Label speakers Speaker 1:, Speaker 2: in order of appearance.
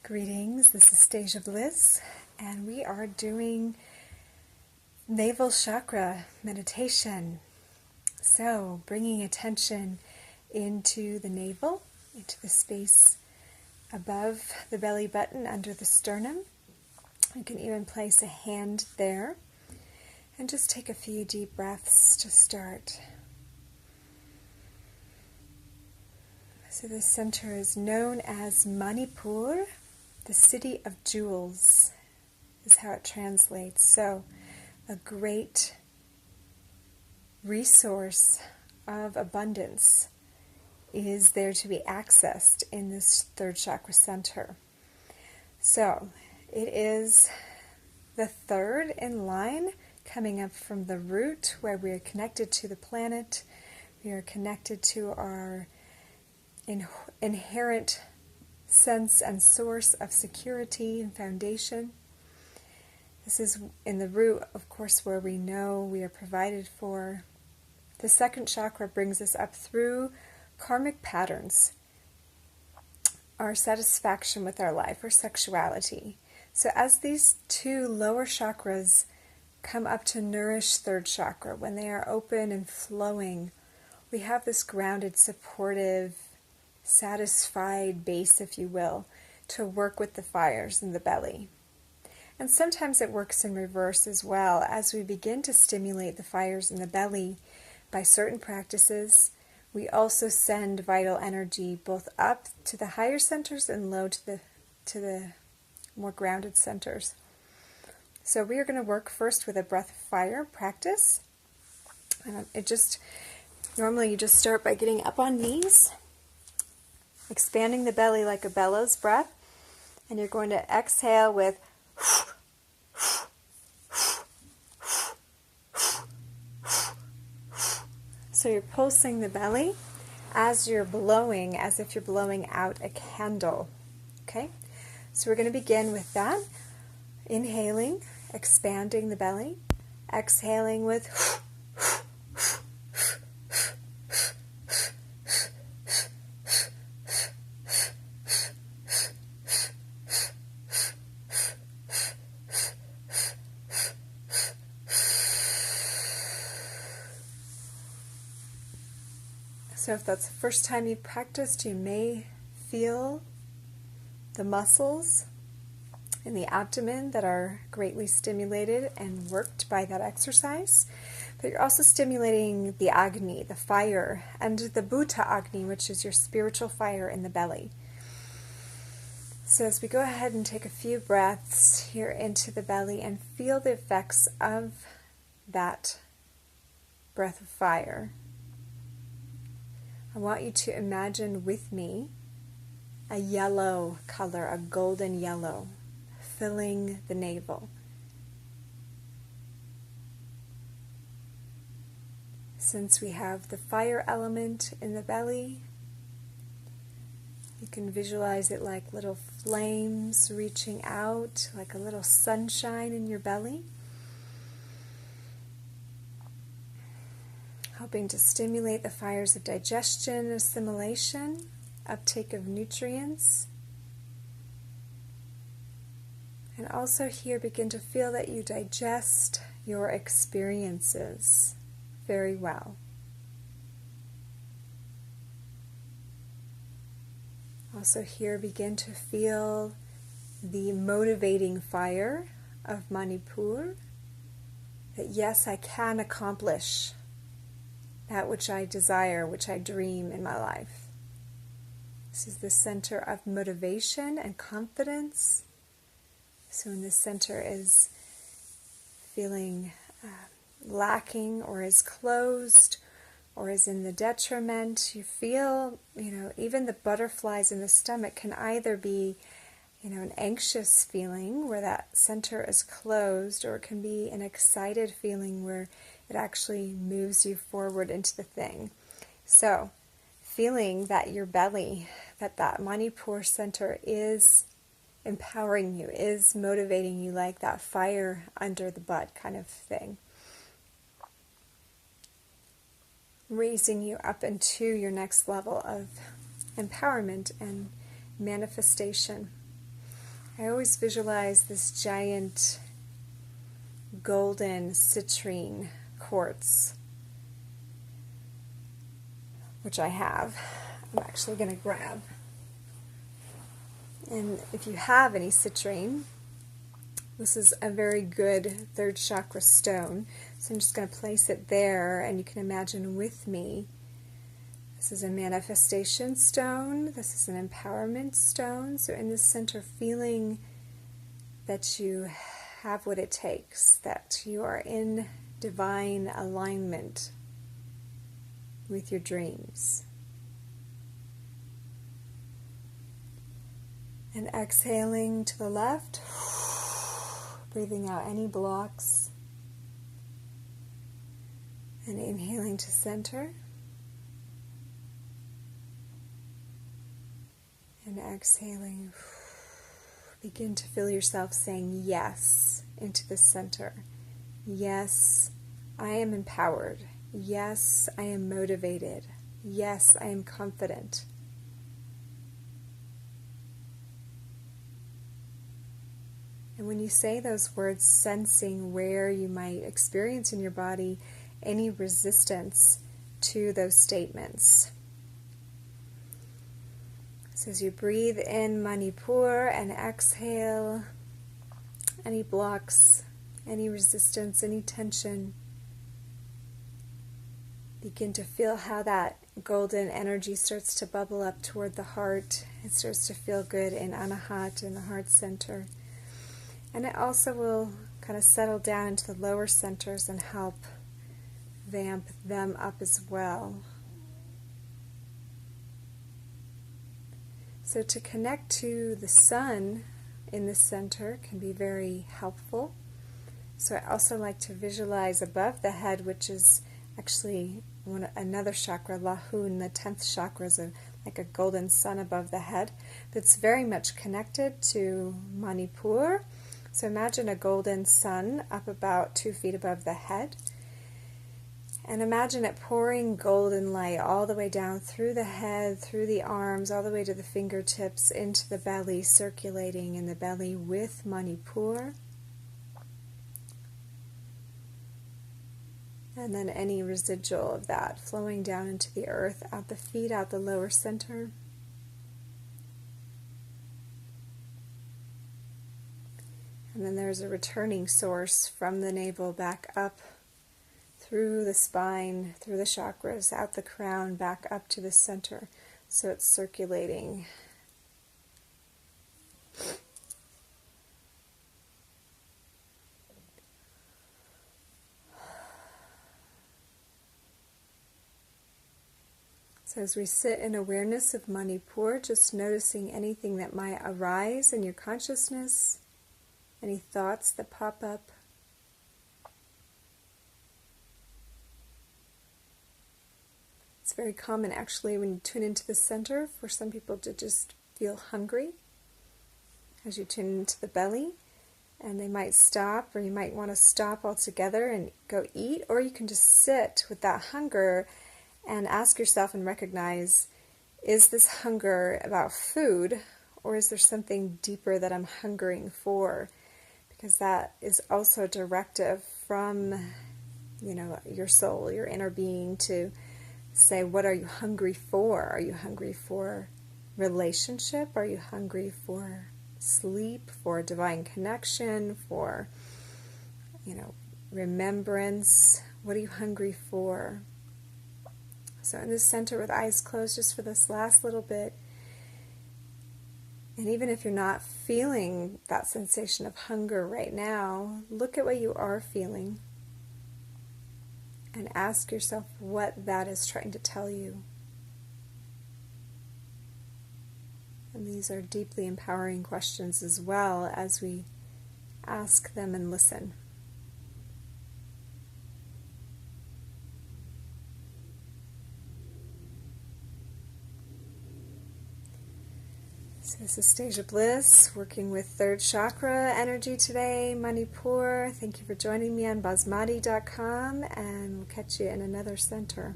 Speaker 1: Greetings, this is Stasia Bliss, and we are doing navel chakra meditation. So, bringing attention into the navel, into the space above the belly button, under the sternum. You can even place a hand there, and just take a few deep breaths to start. So the center is known as Manipur. The city of jewels is how it translates. So, a great resource of abundance is there to be accessed in this third chakra center. So, it is the third in line, coming up from the root, where we are connected to the planet. We are connected to our inherent sense and source of security and foundation. This is in the root, of course, where we know we are provided for. The second chakra brings us up through karmic patterns, our satisfaction with our life, our sexuality. So as these two lower chakras come up to nourish third chakra, when they are open and flowing, we have this grounded, supportive, satisfied base, if you will, to work with the fires in the belly. And sometimes it works in reverse as well. As we begin to stimulate the fires in the belly by certain practices, we also send vital energy both up to the higher centers and low to the more grounded centers. So we are going to work first with a breath of fire practice. Normally you just start by getting up on knees, expanding the belly like a bellows breath, and you're going to exhale with so you're pulsing the belly as you're blowing, as if you're blowing out a candle. Okay? So we're going to begin with that. Inhaling, expanding the belly, exhaling with So if that's the first time you've practiced, you may feel the muscles in the abdomen that are greatly stimulated and worked by that exercise. But you're also stimulating the Agni, the fire, and the Bhuta Agni, which is your spiritual fire in the belly. So as we go ahead and take a few breaths here into the belly and feel the effects of that breath of fire, I want you to imagine with me a yellow color, a golden yellow, filling the navel. Since we have the fire element in the belly, you can visualize it like little flames reaching out, like a little sunshine in your belly, helping to stimulate the fires of digestion, assimilation, uptake of nutrients. And also here begin to feel that you digest your experiences very well. Also here begin to feel the motivating fire of Manipur, that yes, I can accomplish that which I desire, which I dream in my life. This is the center of motivation and confidence. So when the center is feeling lacking or is closed or is in the detriment, you feel, even the butterflies in the stomach can either be, an anxious feeling where that center is closed, or it can be an excited feeling where it actually moves you forward into the thing. So, feeling that your belly, that Manipur center is empowering you, is motivating you like that fire under the butt kind of thing. Raising you up into your next level of empowerment and manifestation. I always visualize this giant golden citrine quartz, which I have. I'm actually going to grab. And if you have any citrine, this is a very good third chakra stone. So I'm just going to place it there, and you can imagine with me, this is a manifestation stone, this is an empowerment stone. So in the center, feeling that you have what it takes, that you are in divine alignment with your dreams. And exhaling to the left, breathing out any blocks, and inhaling to center, and exhaling. Begin to feel yourself saying yes into the center. Yes, I am empowered. Yes, I am motivated. Yes, I am confident. And when you say those words, sensing where you might experience in your body any resistance to those statements. So as you breathe in Manipur and exhale, any blocks, any resistance, any tension, begin to feel how that golden energy starts to bubble up toward the heart. It starts to feel good in Anahat, in the heart center. And it also will kind of settle down into the lower centers and help vamp them up as well. So to connect to the sun in the center can be very helpful. So I also like to visualize above the head, which is actually another chakra, Lahun, the 10th chakra, is like a golden sun above the head that's very much connected to Manipur. So imagine a golden sun up about 2 feet above the head. And imagine it pouring golden light all the way down through the head, through the arms, all the way to the fingertips, into the belly, circulating in the belly with Manipur. And then any residual of that flowing down into the earth, out the feet, out the lower center. And then there's a returning source from the navel back up through the spine, through the chakras, out the crown, back up to the center. So it's circulating. So as we sit in awareness of Manipur, just noticing anything that might arise in your consciousness, any thoughts that pop up. It's very common actually when you tune into the center for some people to just feel hungry as you tune into the belly, and they might stop, or you might want to stop altogether and go eat, or you can just sit with that hunger and ask yourself and recognize, is this hunger about food, or is there something deeper that I'm hungering for? Because that is also a directive from, your soul, your inner being, to say, what are you hungry for? Are you hungry for relationship? Are you hungry for sleep, for divine connection, for, remembrance? What are you hungry for? So in the center with eyes closed, just for this last little bit, and even if you're not feeling that sensation of hunger right now, look at what you are feeling and ask yourself what that is trying to tell you. And these are deeply empowering questions as well as we ask them and listen. So this is Stasia Bliss, working with third chakra energy today, Manipur. Thank you for joining me on basmati.com, and we'll catch you in another center.